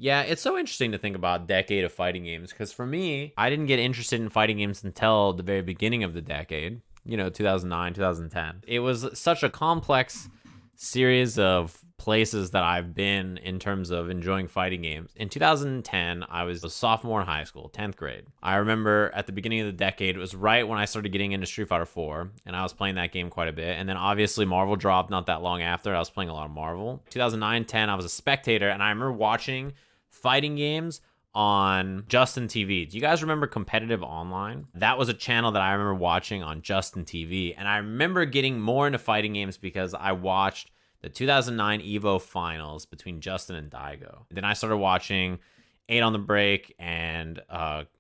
Yeah, it's so interesting to think about a decade of fighting games because for me, I didn't get interested in fighting games until the very beginning of the decade, 2009, 2010. It was such a complex series of places that I've been in terms of enjoying fighting games. In 2010, I was a sophomore in high school, 10th grade. I remember at the beginning of the decade, it was right when I started getting into Street Fighter 4, and I was playing that game quite a bit. And then obviously Marvel dropped not that long after. I was playing a lot of Marvel. 2009, 10, I was a spectator, and I remember watching fighting games on Justin TV. Do you guys remember Competitive Online? That was a channel that I remember watching on Justin TV. And I remember getting more into fighting games because I watched the 2009 EVO finals between Justin and Daigo. Then I started watching 8 on the Break and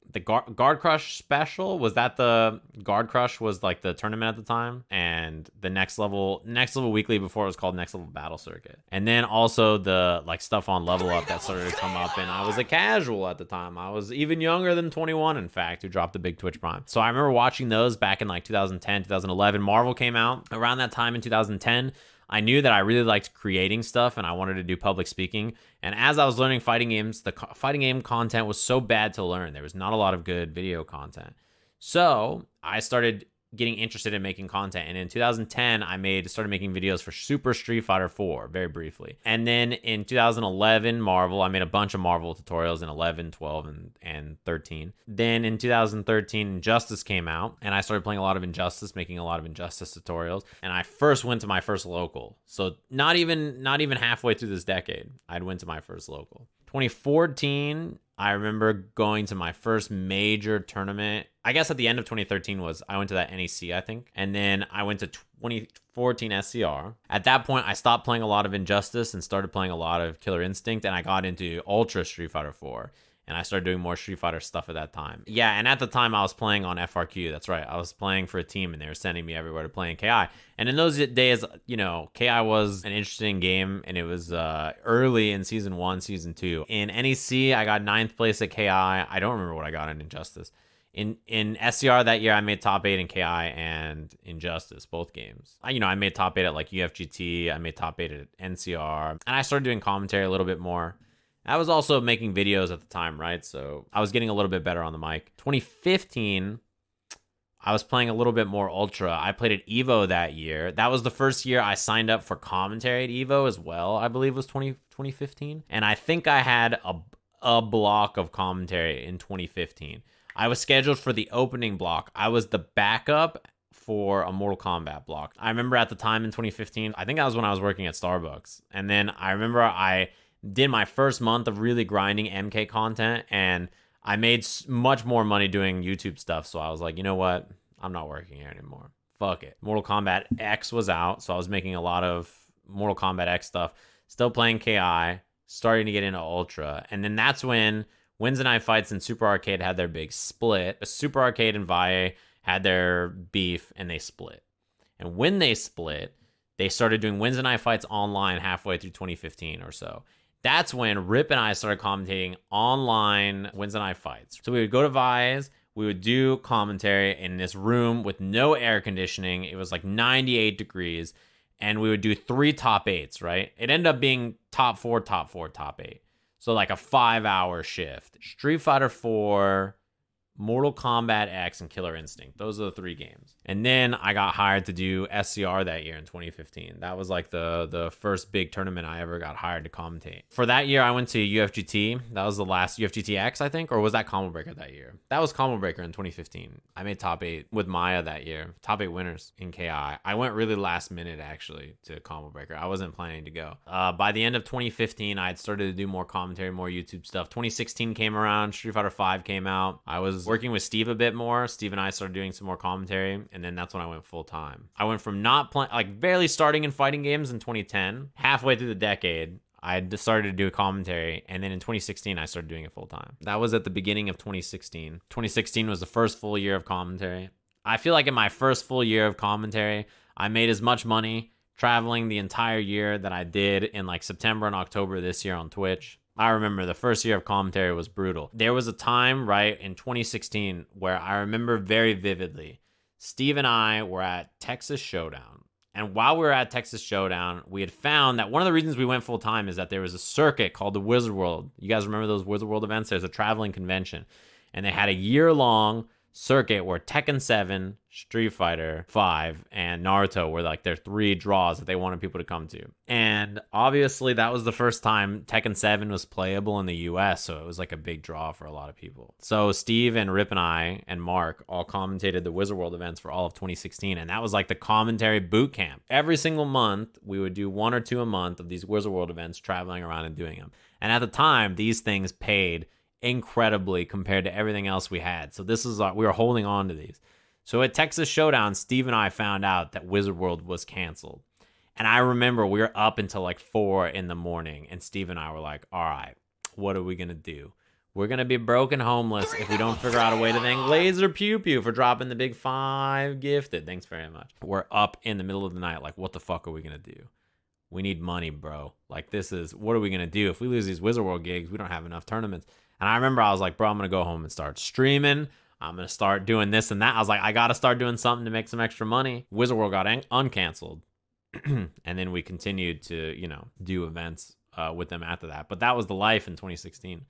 the Guard Crush special. Was that the Guard Crush was like the tournament at the time? And the Next Level Weekly before it was called Next Level Battle Circuit. And then also the like stuff on Level Up that started to come up. And I was a casual at the time. I was even younger than 21, in fact, who dropped the big Twitch Prime. So I remember watching those back in like 2010, 2011. Marvel came out around that time in 2010. I knew that I really liked creating stuff and I wanted to do public speaking. And as I was learning fighting games, the fighting game content was so bad to learn. There was not a lot of good video content. So I started getting interested in making content. And in 2010, I started making videos for Super Street Fighter 4, very briefly. And then in 2011, I made a bunch of Marvel tutorials in 11, 12, and 13. Then in 2013, Injustice came out, and I started playing a lot of Injustice, making a lot of Injustice tutorials. And I first went to my first local. So not even halfway through this decade, I'd went to my first local. 2014, I remember going to my first major tournament. I guess at the end of 2013 I went to that NEC, I think. And then I went to 2014 SCR. At that point, I stopped playing a lot of Injustice and started playing a lot of Killer Instinct. And I got into Ultra Street Fighter 4. And I started doing more Street Fighter stuff at that time. Yeah, and at the time, I was playing on FRQ. That's right. I was playing for a team, and they were sending me everywhere to play in KI. And in those days, KI was an interesting game, and it was early in Season 1, Season 2. In NEC, I got 9th place at KI. I don't remember what I got in Injustice. In SCR that year, I made top 8 in KI and Injustice, both games. I made top 8 at like UFGT. I made top 8 at NCR. And I started doing commentary a little bit more. I was also making videos at the time, right? So I was getting a little bit better on the mic. 2015, I was playing a little bit more Ultra. I played at EVO that year. That was the first year I signed up for commentary at EVO as well, I believe was 2015. And I think I had a block of commentary in 2015. I was scheduled for the opening block. I was the backup for a Mortal Kombat block. I remember at the time in 2015, I think that was when I was working at Starbucks. And then I remember I did my first month of really grinding MK content, and I made much more money doing YouTube stuff. So I was like, you know what? I'm not working here anymore. Fuck it. Mortal Kombat X was out, so I was making a lot of Mortal Kombat X stuff. Still playing KI, starting to get into Ultra. And then that's when Wednesday Night Fights and Super Arcade had their big split. Super Arcade and Valle had their beef, and they split. And when they split, they started doing Wednesday Night Fights online halfway through 2015 or so. That's when Rip and I started commentating online Wednesday Night Fights. So we would go to Vi's, we would do commentary in this room with no air conditioning. It was like 98 degrees, and we would do 3 top 8s, right? It ended up being top 4, top 4, top 8. So like a 5-hour shift. Street Fighter 4, Mortal Kombat X, and Killer Instinct. Those are the 3 games. And then I got hired to do SCR that year in 2015. That was like the first big tournament I ever got hired to commentate. For that year, I went to UFGT. That was the last UFGT X, I think, or was that Combo Breaker that year? That was Combo Breaker in 2015. I made top 8 with Maya that year. Top 8 winners in KI. I went really last minute, actually, to Combo Breaker. I wasn't planning to go. By the end of 2015, I had started to do more commentary, more YouTube stuff. 2016 came around. Street Fighter 5 came out. I was working with Steve a bit more. Steve and I started doing some more commentary, and then that's when I went full time. I went from not playing, like barely starting in fighting games in 2010, halfway through the decade, I started to do a commentary, and then in 2016, I started doing it full time. That was at the beginning of 2016. 2016 was the first full year of commentary. I feel like in my first full year of commentary, I made as much money traveling the entire year that I did in like September and October this year on Twitch. I remember the first year of commentary was brutal. There was a time, right, in 2016 where I remember very vividly, Steve and I were at Texas Showdown And while we were at Texas Showdown, we had found that one of the reasons we went full time is that there was a circuit called the Wizard World. You guys remember those Wizard World events? There's a traveling convention. And they had a year-long circuit where Tekken 7, Street Fighter 5, and Naruto were like their 3 draws that they wanted people to come to. And obviously that was the first time Tekken 7 was playable in the US, so it was like a big draw for a lot of people. So Steve and Rip and I and Mark all commentated the Wizard World events for all of 2016, and that was like the commentary boot camp. Every single month, we would do 1 or 2 a month of these Wizard World events, traveling around and doing them. And at the time, these things paid incredibly compared to everything else we had. So this is we were holding on to these. So at Texas Showdown, Steve and I found out that Wizard World was canceled. And I remember we were up until like 4 in the morning, and Steve and I were like, all right, what are we going to do? We're going to be broken homeless if we don't figure out a way to thank Laser Pew Pew for dropping the big 5 gifted. Thanks very much. We're up in the middle of the night like, what the fuck are we going to do? We need money, bro. Like, what are we going to do? If we lose these Wizard World gigs, we don't have enough tournaments. And I remember I was like, bro, I'm going to go home and start streaming. I'm going to start doing this and that. I was like, I got to start doing something to make some extra money. Wizard World got uncanceled. And then we continued to, do events with them after that. But that was the life in 2016.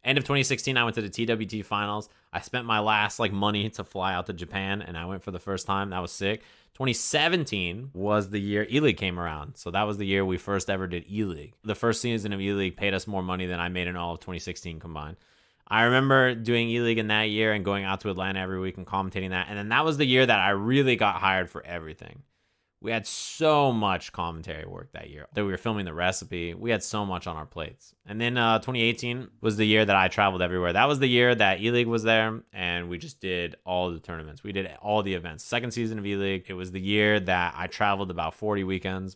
End of 2016, I went to the TWT finals. I spent my last money to fly out to Japan, and I went for the first time. That was sick. 2017 was the year E-League came around. So that was the year we first ever did E-League. The first season of E-League paid us more money than I made in all of 2016 combined. I remember doing E-League in that year and going out to Atlanta every week and commentating that. And then that was the year that I really got hired for everything. We had so much commentary work that year. That we were filming the recipe. We had so much on our plates. And then 2018 was the year that I traveled everywhere. That was the year that E-League was there, and we just did all the tournaments. We did all the events. Second season of E-League. It was the year that I traveled about 40 weekends.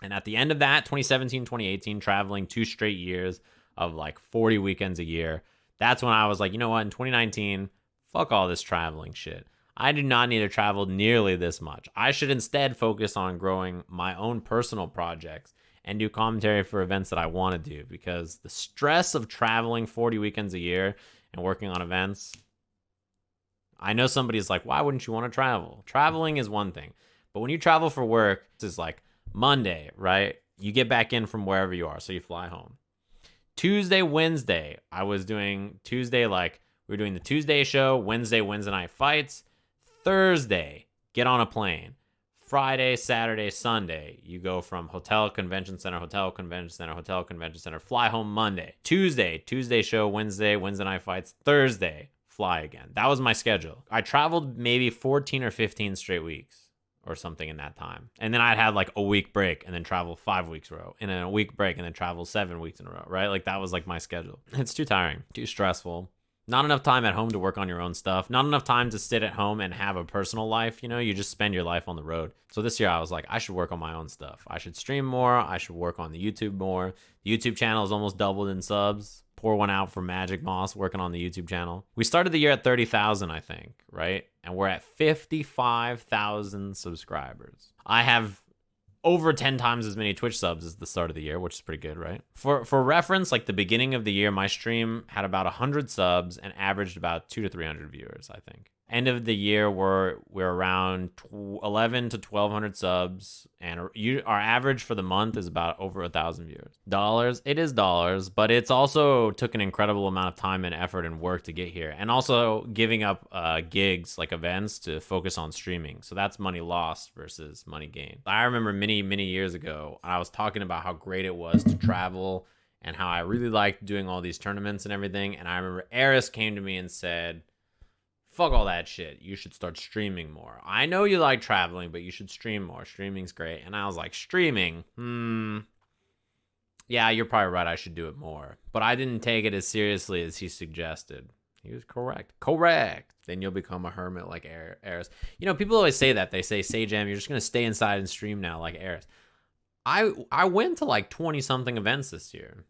And at the end of that, 2017, 2018, traveling 2 straight years of 40 weekends a year. That's when I was like, you know what? In 2019, fuck all this traveling shit. I do not need to travel nearly this much. I should instead focus on growing my own personal projects and do commentary for events that I want to do, because the stress of traveling 40 weekends a year and working on events, I know somebody's like, why wouldn't you want to travel? Traveling is one thing, but when you travel for work, it's like Monday, right? You get back in from wherever you are, so you fly home. Tuesday, Wednesday, I was doing Tuesday, we were doing the Tuesday show, Wednesday night fights. Thursday, get on a plane. Friday, Saturday, Sunday, you go from hotel, convention center, hotel, convention center, hotel, convention center, fly home Monday. Tuesday show, Wednesday night fights. Thursday, fly again. That was my schedule. I traveled maybe 14 or 15 straight weeks or something in that time. And then I'd have a week break and then travel 5 weeks in a row, and then a week break and then travel 7 weeks in a row, right? That was my schedule. It's too tiring, too stressful. Not enough time at home to work on your own stuff. Not enough time to sit at home and have a personal life. You just spend your life on the road. So this year I was like, I should work on my own stuff. I should stream more. I should work on the YouTube more. The YouTube channel is almost doubled in subs. Pour one out for Magic Moss working on the YouTube channel. We started the year at 30,000, I think, right? And we're at 55,000 subscribers. I have over 10 times as many Twitch subs as the start of the year, which is pretty good, right? For reference, the beginning of the year, my stream had about 100 subs and averaged about 200 to 300 viewers, I think. End of the year, we're around 11 to 1,200 subs, and our average for the month is about over 1,000 viewers. Dollars, it is dollars, but it's also took an incredible amount of time and effort and work to get here, and also giving up gigs like events to focus on streaming. So that's money lost versus money gained. I remember many years ago, I was talking about how great it was to travel and how I really liked doing all these tournaments and everything. And I remember Eris came to me and said, fuck all that shit. You should start streaming more. I know you like traveling, but you should stream more. Streaming's great. And I was like, streaming? Yeah, you're probably right. I should do it more. But I didn't take it as seriously as he suggested. He was correct. Correct. Then you'll become a hermit like Eris. People always say that. They say, Sajam, you're just going to stay inside and stream now like Eris. I went to 20-something events this year.